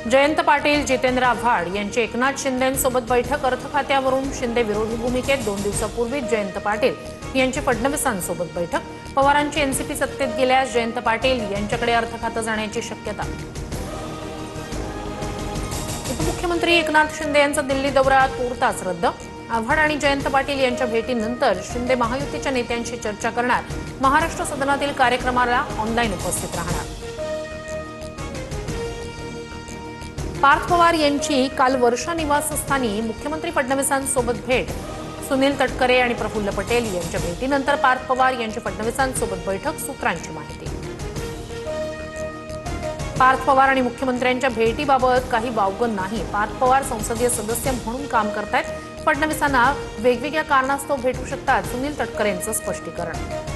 जयंत पाटील, जितेंद्र आव्हाड यांची एकनाथ शिंदेंसोबत बैठक। अर्थ खात्यावरून शिंदे विरोधी भूमिकेत 2 दिवसापूर्वी जयंत पाटील यांची फडणवीसांसोबत बैठक। पवारांची एनसीपी सत्तेत गेल्यास जयंत पाटील यांच्याकडे अर्थ खातं जाण्याची शक्यता। उपमुख्यमंत्री एकनाथ शिंदे यांचा दिल्ली दौरा तूर्तास रद्द। आव्हाड आणि जयंत पाटील यांच्या भेटीनंतर शिंदे महायुतीच्या नेत्यांशी चर्चा करणार। महाराष्ट्र सदनातील कार्यक्रमाला ऑनलाईन उपस्थित राहणार। पार्थ पवार यांची काल वर्षा निवासस्थानी मुख्यमंत्री फडणवीसांसोबत भेट। सुनील तटकरे आणि प्रफुल्ल पटेल यांच्या भेटीनंतर पार्थ पवार यांची फडणवीसांसोबत बैठक। सूत्रांची माहिती। पार्थ पवार आणि मुख्यमंत्र्यांच्या भेटीबाबत काही वावगं नाही। पार्थ पवार संसदीय सदस्य म्हणून काम करतायत। फडणवीसांना वेगवेगळ्या कारणास्तव भेटू शकतात। सुनील तटकरेंचं स्पष्टीकरण।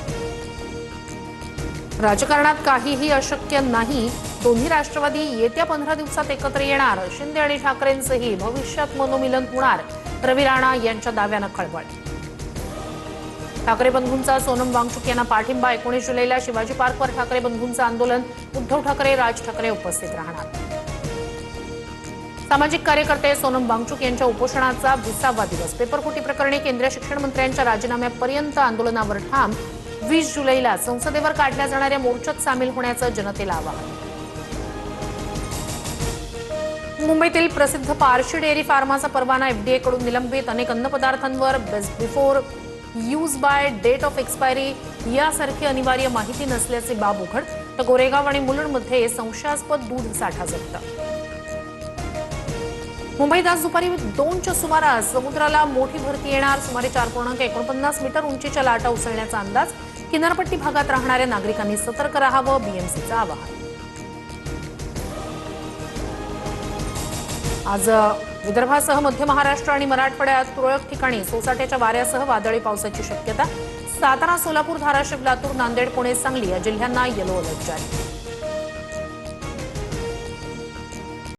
राजकारणात काहीही अशक्य नाही। दोन्ही राष्ट्रवादी येत्या 15 दिवसात एकत्र येणार। शिंदे आणि ठाकरेंचंही भविष्यात मनोमिलन होणार। रवी राणा यांच्या दाव्यानं खळबळ। ठाकरे बंधूंचा सोनम वांगचुक यांना पाठिंबा। 19 जुलैला शिवाजी पार्कवर ठाकरे बंधूंचं आंदोलन। उद्धव ठाकरे, राज ठाकरे उपस्थित राहणार। सामाजिक कार्यकर्ते सोनम वांगचुक यांच्या उपोषणाचा 20वा दिवस। पेपरफुटी प्रकरणी केंद्रीय शिक्षण मंत्र्यांच्या राजीनाम्यापर्यंत आंदोलनावर ठाम। 20 जुलैला संसदेवर काढल्या जाणाऱ्या मोर्चात सामील होण्याचं जनतेला आवाहन। मुंबईतील प्रसिद्ध पारशी डेअरी फार्माचा परवाना एफडीए कडून निलंबित। अनेक अन्नपदार्थांवर best before use by date of expiry यासारखी अनिवार्य माहिती नसल्याचे बाब उघड। तर गोरेगाव आणि मुलुंडमध्ये संशयास्पद दूध साठा जप्त। मुंबईत आज दुपारी 2च्या सुमारास समुद्राला मोठी भरती येणार। सुमारे 4.49 मीटर उंचीच्या लाटा उसळण्याचा अंदाज। किनारपट्टी भागात राहणाऱ्या नागरिकांनी सतर्क राहावं, बीएमसीचं आवाहन। आज विदर्भासह मध्य महाराष्ट्र आणि मराठवाड्यात तुरळक ठिकाणी सोसाट्याच्या वाऱ्यासह वादळी पावसाची शक्यता। सातारा, सोलापूर, धाराशिव, लातूर, नांदेड, पुणे, सांगली या जिल्ह्यांना येलो अलर्ट जारी।